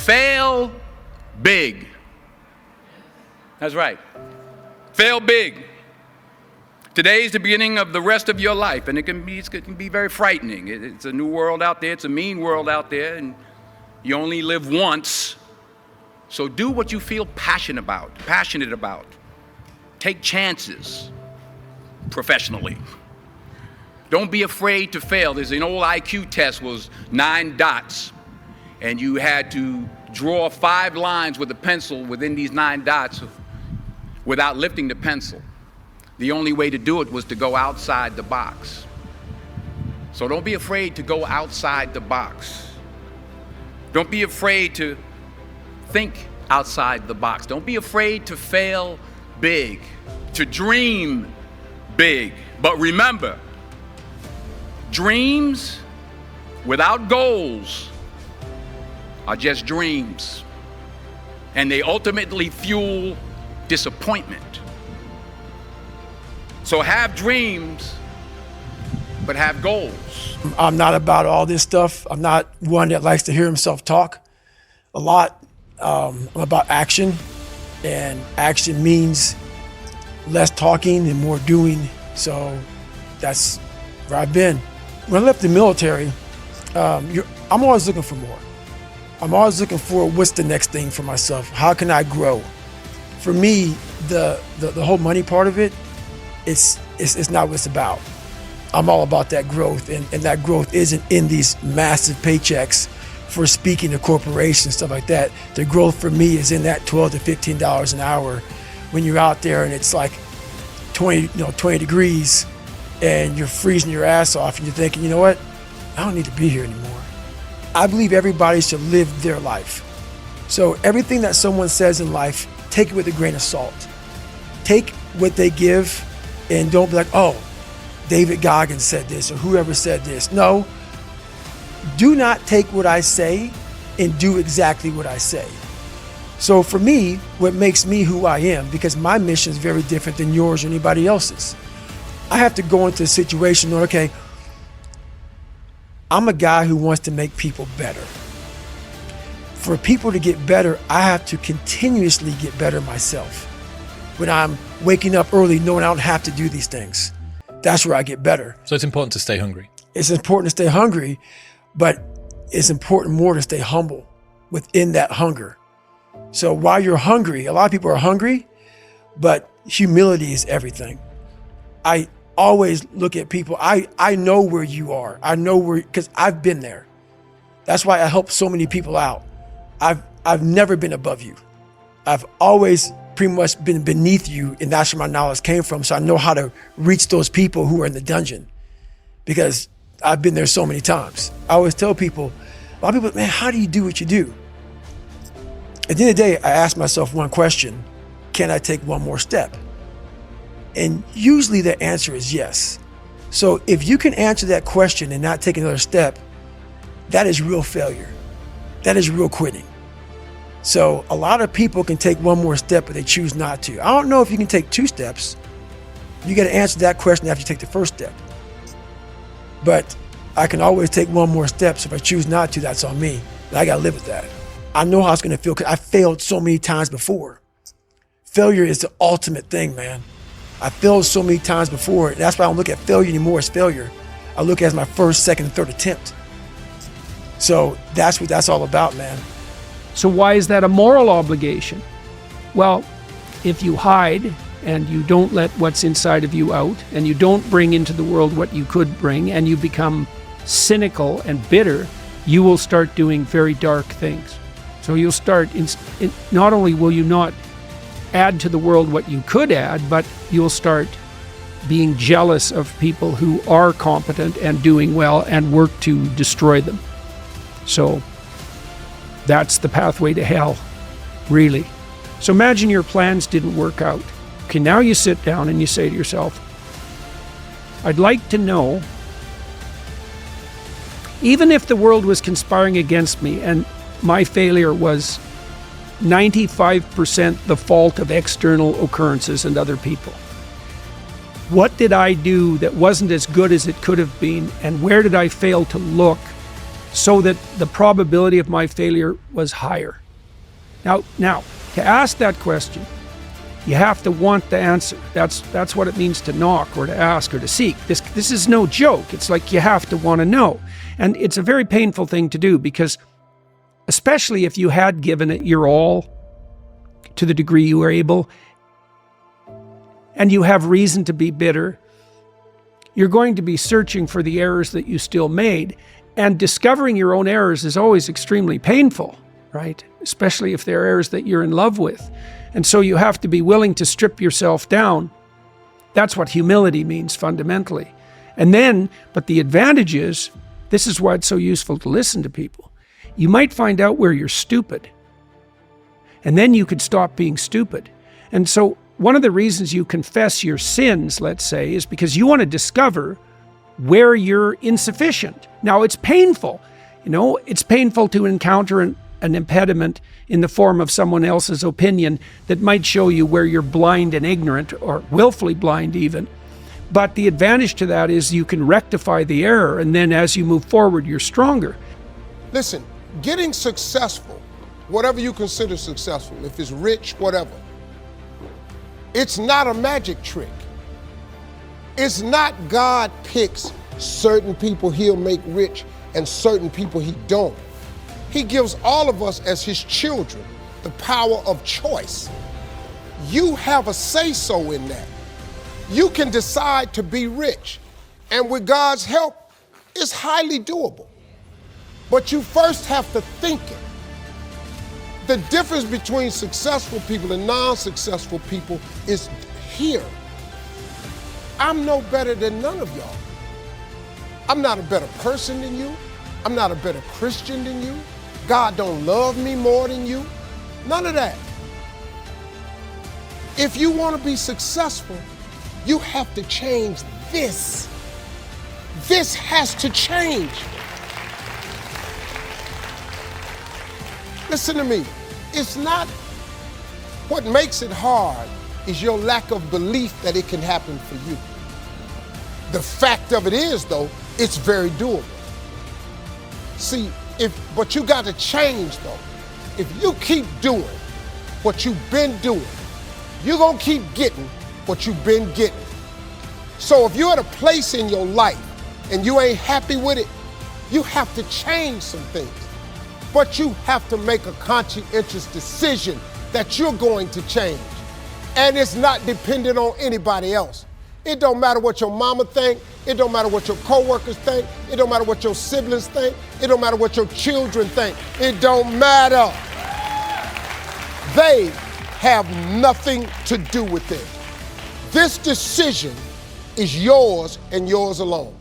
fail big. That's right. Fail big. Today is the beginning of the rest of your life, and it can be very frightening. It's a new world out there. It's a mean world out there, and you only live once. So do what you feel passionate about. Take chances professionally. Don't be afraid to fail. There's an old IQ test, was 9 dots, and you had to draw 5 lines with a pencil within these 9 dots without lifting the pencil. The only way to do it was to go outside the box. So don't be afraid to go outside the box. Don't be afraid to think outside the box. Don't be afraid to fail big, to dream big. But remember, dreams without goals are just dreams, and they ultimately fuel disappointment. So have dreams, but have goals. I'm not about all this stuff. I'm not one that likes to hear himself talk a lot. I'm about action, and action means less talking and more doing. So that's where I've been. When I left the military, I'm always looking for more. I'm always looking for what's the next thing for myself. How can I grow? For me, the whole money part of it, it's not what it's about. I'm all about that growth, and that growth isn't in these massive paychecks for speaking to corporations, stuff like that. The growth for me is in that $12 to $15 an hour when you're out there and it's like 20 degrees and you're freezing your ass off and you're thinking, you know what? I don't need to be here anymore. I believe everybody should live their life. So everything that someone says in life, take it with a grain of salt. Take what they give and don't be like, oh, David Goggins said this or whoever said this. No, do not take what I say and do exactly what I say. So for me, what makes me who I am, because my mission is very different than yours or anybody else's. I have to go into a situation where, okay, I'm a guy who wants to make people better. For people to get better, I have to continuously get better myself. When I'm waking up early, knowing I don't have to do these things, that's where I get better. So it's important to stay hungry. It's important to stay hungry, but it's important more to stay humble within that hunger. So while you're hungry, a lot of people are hungry, but humility is everything. I always look at people. I know where you are. I know where, because I've been there. That's why I help so many people out. I've never been above you. I've always pretty much been beneath you, and that's where my knowledge came from. So I know how to reach those people who are in the dungeon, because I've been there so many times. I always tell people, a lot of people, man, how do you do what you do? At the end of the day, I ask myself one question: can I take one more step? And usually the answer is yes. So if you can answer that question and not take another step, that is real failure. That is real quitting. So a lot of people can take one more step, but they choose not to. I don't know if you can take 2 steps. You got to answer that question after you take the first step. But I can always take one more step. So if I choose not to, that's on me. And I got to live with that. I know how it's going to feel because I failed so many times before. Failure is the ultimate thing, man. I failed so many times before. That's why I don't look at failure anymore as failure. I look at it as my first, second, and third attempt. So that's what that's all about, man. So why is that a moral obligation? Well, if you hide and you don't let what's inside of you out, and you don't bring into the world what you could bring, and you become cynical and bitter, you will start doing very dark things. So you'll start, not only will you not add to the world what you could add, but you'll start being jealous of people who are competent and doing well and work to destroy them. So that's the pathway to hell, really. So imagine your plans didn't work out. Okay, now you sit down and you say to yourself, I'd like to know, even if the world was conspiring against me and my failure was 95% the fault of external occurrences and other people, what did I do that wasn't as good as it could have been, and where did I fail to look so that the probability of my failure was higher. Now, to ask that question, you have to want the answer. That's what it means to knock or to ask or to seek. This is no joke. It's like you have to want to know. And it's a very painful thing to do, because especially if you had given it your all to the degree you were able, and you have reason to be bitter, you're going to be searching for the errors that you still made. And discovering your own errors is always extremely painful, right? Especially if they're errors that you're in love with. And so you have to be willing to strip yourself down. That's what humility means fundamentally. And then, but the advantage is, this is why it's so useful to listen to people. You might find out where you're stupid. And then you could stop being stupid. And so one of the reasons you confess your sins, let's say, is because you want to discover where you're insufficient. Now, it's painful. It's painful to encounter an impediment in the form of someone else's opinion that might show you where you're blind and ignorant, or willfully blind even. But the advantage to that is you can rectify the error, and then as you move forward, you're stronger. Listen, getting successful, whatever you consider successful, if it's rich, whatever, it's not a magic trick. It's not God picks certain people he'll make rich and certain people he don't. He gives all of us as his children the power of choice. You have a say-so in that. You can decide to be rich, and with God's help, it's highly doable. But you first have to think it. The difference between successful people and non-successful people is here. I'm no better than none of y'all. I'm not a better person than you. I'm not a better Christian than you. God don't love me more than you. None of that. If you want to be successful, you have to change this. This has to change. Listen to me. It's not, what makes it hard is your lack of belief that it can happen for you. The fact of it is, though, it's very doable. See, but you got to change, though. If you keep doing what you've been doing, you're going to keep getting what you've been getting. So if you're at a place in your life and you ain't happy with it, you have to change some things. But you have to make a conscientious decision that you're going to change. And it's not dependent on anybody else. It don't matter what your mama think. It don't matter what your coworkers think. It don't matter what your siblings think. It don't matter what your children think. It don't matter. They have nothing to do with it. This decision is yours and yours alone.